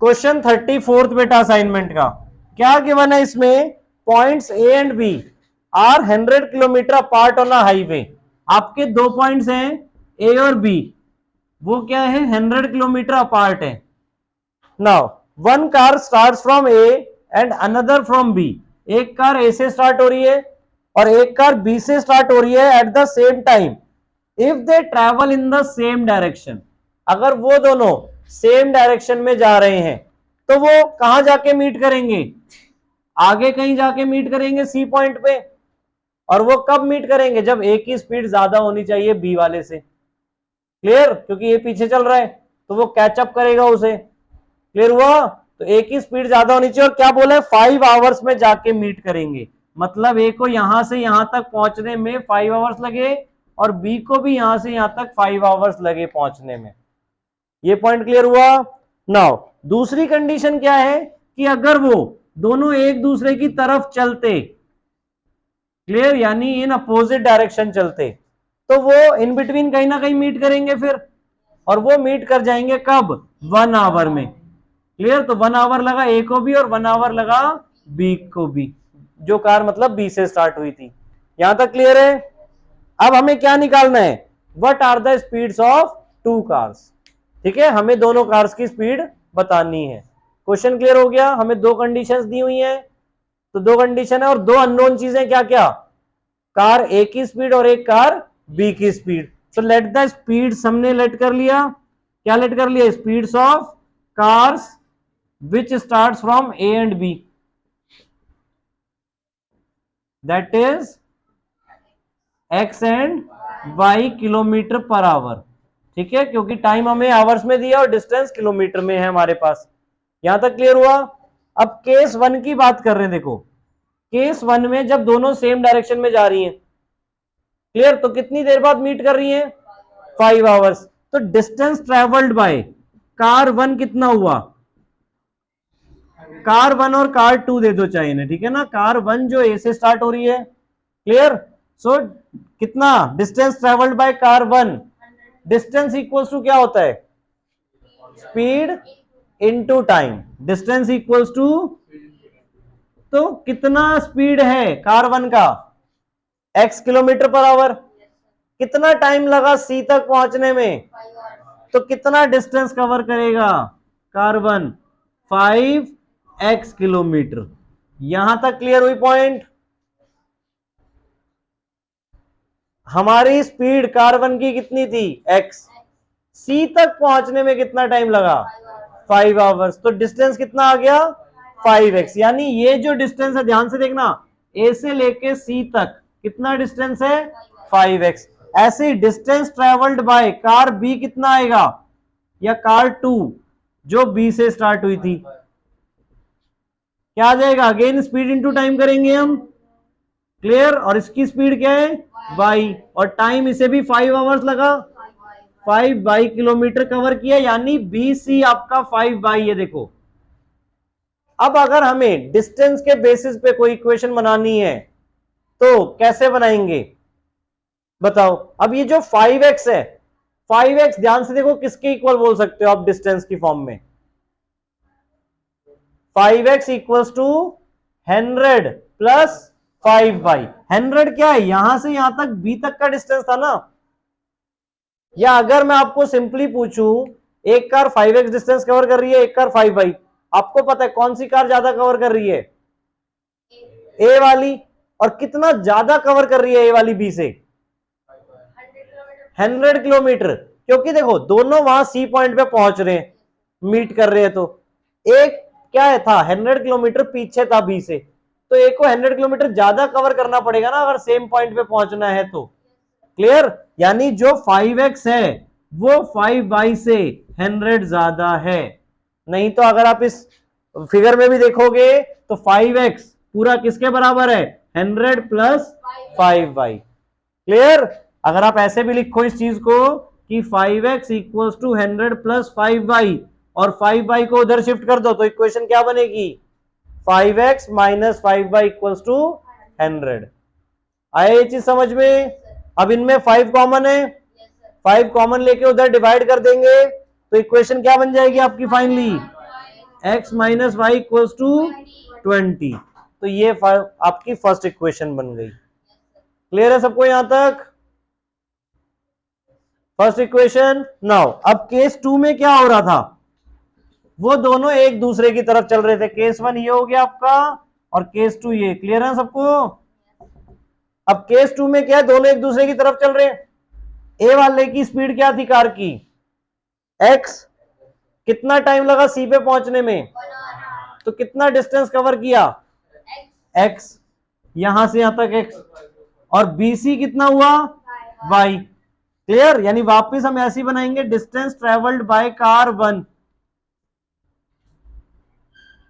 Question 34 बेटा assignment का क्या गिवन है इसमें, points a and b are 100 kilometre apart on a highway. आपके दो पॉइंट्स हैं ए और बी, वो क्या है 100 किलोमीटर अपार्ट है। Now one car start from a and another from b. एक कार ए से स्टार्ट हो रही है और एक कार बी से स्टार्ट हो रही है at the same time. If they travel in the same direction, अगर वो दोनों सेम डायरेक्शन में जा रहे हैं तो वो कहां जाके मीट करेंगे, आगे कहीं जाके मीट करेंगे सी पॉइंट पे। और वो कब मीट करेंगे, जब ए की स्पीड ज्यादा होनी चाहिए बी वाले से। क्लियर, क्योंकि ये पीछे चल रहा है तो वो कैचअप करेगा उसे। क्लियर हुआ, तो ए की स्पीड ज्यादा होनी चाहिए और क्या बोला है 5 आवर्स में जाके मीट करेंगे। मतलब ए को यहां से यहां तक पहुंचने में 5 आवर्स लगे और बी को भी यहां से यहां तक 5 आवर्स लगे पहुंचने में। ये पॉइंट क्लियर हुआ। नाउ दूसरी कंडीशन क्या है कि अगर वो दोनों एक दूसरे की तरफ चलते, क्लियर, यानी इन अपोजिट डायरेक्शन चलते, तो वो इन बिटवीन कहीं ना कहीं मीट करेंगे फिर, और वो मीट कर जाएंगे कब, 1 आवर में। क्लियर, तो 1 आवर लगा ए को भी और 1 आवर लगा बी को भी, जो कार मतलब बी से स्टार्ट हुई थी। यहां तक क्लियर है। अब हमें क्या निकालना है, what are the speeds of two cars. ठीक है, हमें दोनों कार्स की स्पीड बतानी है। क्वेश्चन क्लियर हो गया, हमें दो कंडीशंस दी हुई हैं, तो दो कंडीशन है और दो अननोन चीजें क्या क्या, कार ए की स्पीड और एक कार बी की स्पीड। तो लेट द स्पीड्स हमने लेट कर लिया, क्या लेट कर लिया, speeds of cars which starts from a and b, that is x and y kilometre per hour. ठीक है, क्योंकि टाइम हमें आवर्स में दिया और डिस्टेंस किलोमीटर में है हमारे पास। यहां तक क्लियर हुआ। अब केस वन की बात कर रहे हैं, देखो केस वन में जब दोनों सेम डायरेक्शन में जा रही हैं, क्लियर, तो कितनी देर बाद मीट कर रही हैं, 5 आवर्स। तो distance travelled by car one कितना हुआ, कार वन और कार टू दे दो चाहे इन्हें, ठीक है ना। कार वन जो ए से स्टार्ट हो रही है, क्लियर, सो कितना distance travelled by car one, distance equals to क्या होता है, speed into time, distance equals to, तो कितना स्पीड है कार वन का, x किलोमीटर पर आवर। कितना टाइम लगा सी तक पहुंचने में, तो कितना डिस्टेंस कवर करेगा कार वन, 5x किलोमीटर। यहां तक क्लियर हुई पॉइंट। हमारी स्पीड कार वन की कितनी थी, x, सी तक पहुंचने में कितना टाइम लगा, 5 आवर्स। तो डिस्टेंस कितना आ गया, 5x। यानी ये जो डिस्टेंस है ध्यान से देखना, ए से लेके सी तक कितना डिस्टेंस है, 5x। ऐसे distance travelled by car b कितना आएगा, या कार टू जो बी से स्टार्ट हुई थी, क्या आ जाएगा, अगेन स्पीड इनटू टाइम करेंगे हम। क्लियर, और इसकी स्पीड क्या है, y, और टाइम इसे भी 5 आवर्स लगा, 5y किलोमीटर कवर किया, यानी बी सी आपका 5y है। देखो अब अगर हमें डिस्टेंस के बेसिस पे कोई इक्वेशन बनानी है तो कैसे बनाएंगे बताओ। अब ये जो 5x है, 5x ध्यान से देखो किसके इक्वल बोल सकते हो आप डिस्टेंस की फॉर्म में, 5x equals to 100 plus 5y। 100 क्या है, यहां से यहां तक b तक का डिस्टेंस था ना। या अगर मैं आपको सिंपली पूछूं, एक कार 5x डिस्टेंस कवर कर रही है, एक कार 5y, आपको पता है कौन सी कार ज्यादा कवर कर रही है, ए वाली। और कितना ज्यादा कवर कर रही है ए वाली बी से, 100 किलोमीटर। क्योंकि देखो दोनों वहां सी पॉइंट पे पहुंच रहे हैं, मीट कर रहे हैं, तो एक क्या है था 100 किलोमीटर पीछे था बी से, तो एक को 100 किलोमीटर ज्यादा कवर करना पड़ेगा ना अगर सेम पॉइंट पे पहुंचना है तो। क्लियर, यानी जो 5x है वो 5y से 100 ज्यादा है। नहीं तो अगर आप इस फिगर में भी देखोगे तो 5x पूरा किसके बराबर है, 100 प्लस 5y। क्लियर, अगर आप ऐसे भी लिखो इस चीज को कि 5x equals to 100 plus 5y और 5y को उधर शिफ्ट कर दो तो इक्वेशन क्या बनेगी, 5x minus 5y equals to 100। आया ये चीज समझ में। अब इनमें 5 कॉमन है, 5 कॉमन लेके उधर डिवाइड कर देंगे तो इक्वेशन क्या बन जाएगी आपकी finally, x minus y equals to 20। तो ये आपकी फर्स्ट इक्वेशन बन गई। क्लियर है सबको यहां तक? First equation. नाउ अब केस 2 में क्या हो रहा था, वो दोनों एक दूसरे की तरफ चल रहे थे। केस 1 ये हो गया आपका और केस 2 ये। क्लियर है सबको? अब केस 2 में क्या है, दोनों एक दूसरे की तरफ चल रहे हैं। ए वाले की स्पीड क्या थी कार की, x। कितना टाइम लगा सी पे पहुंचने में, तो कितना डिस्टेंस कवर किया, x। यहां से यहां तक x। और BC कितना हुआ, y। क्लियर? यानी वापस हम ऐसे ही बनाएंगे, डिस्टेंस ट्रेवल्ड बाय कार 1,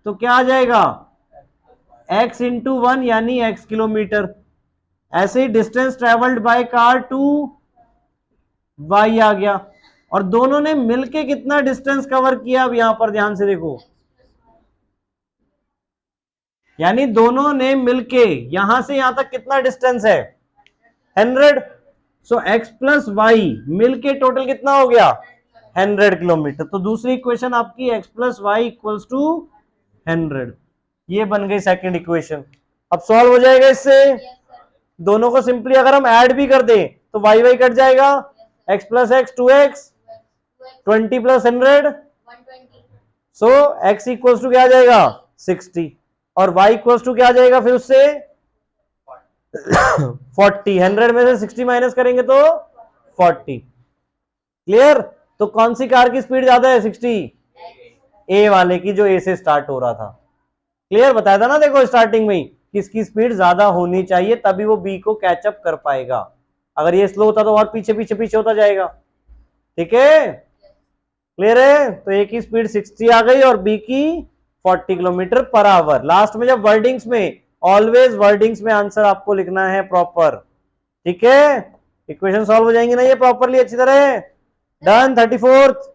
तो क्या आ जाएगा x इंटू 1 यानी x किलोमीटर। ऐसे ही distance travelled by car 2 y आ गया। और दोनों ने मिलके कितना डिस्टेंस कवर किया, अब यहां पर ध्यान से देखो, यानी दोनों ने मिलके यहां से यहां तक कितना डिस्टेंस है 100। सो x प्लस वाई मिलके टोटल कितना हो गया 100 किलोमीटर। तो दूसरी इक्वेशन आपकी x plus y equals to 100। ये बन गई सेकंड इक्वेशन। अब सॉल्व हो जाएगा इससे। दोनों को सिंपली अगर हम ऐड भी कर दें तो वाई वाई कट जाएगा, x plus x 2x, 20 plus 100, so x equals to क्या आ जाएगा 60, और y इक्वल्स टू क्या आ जाएगा फिर उससे 40। 100 में से 60 माइनस करेंगे तो 40। क्लियर? तो कौन सी कार की स्पीड ज्यादा है 60, ए वाले की, जो ए से स्टार्ट हो रहा था। क्लियर? बताया था ना देखो स्टार्टिंग में ही, किसकी स्पीड ज्यादा होनी चाहिए तभी वो बी को कैचअप कर पाएगा। अगर ये स्लो होता तो और पीछे पीछे पीछे होता जाएगा। ठीक है? क्लियर है? तो ए की स्पीड 60 आ गई और बी की 40 किलोमीटर पर आवर। लास्ट में जब वर्डिंग्स में, ऑलवेज वर्डिंग्स में आंसर आपको लिखना है प्रॉपर। ठीक है? इक्वेशन सॉल्व हो जाएंगे ना ये प्रॉपरली अच्छी तरह। डन। 34th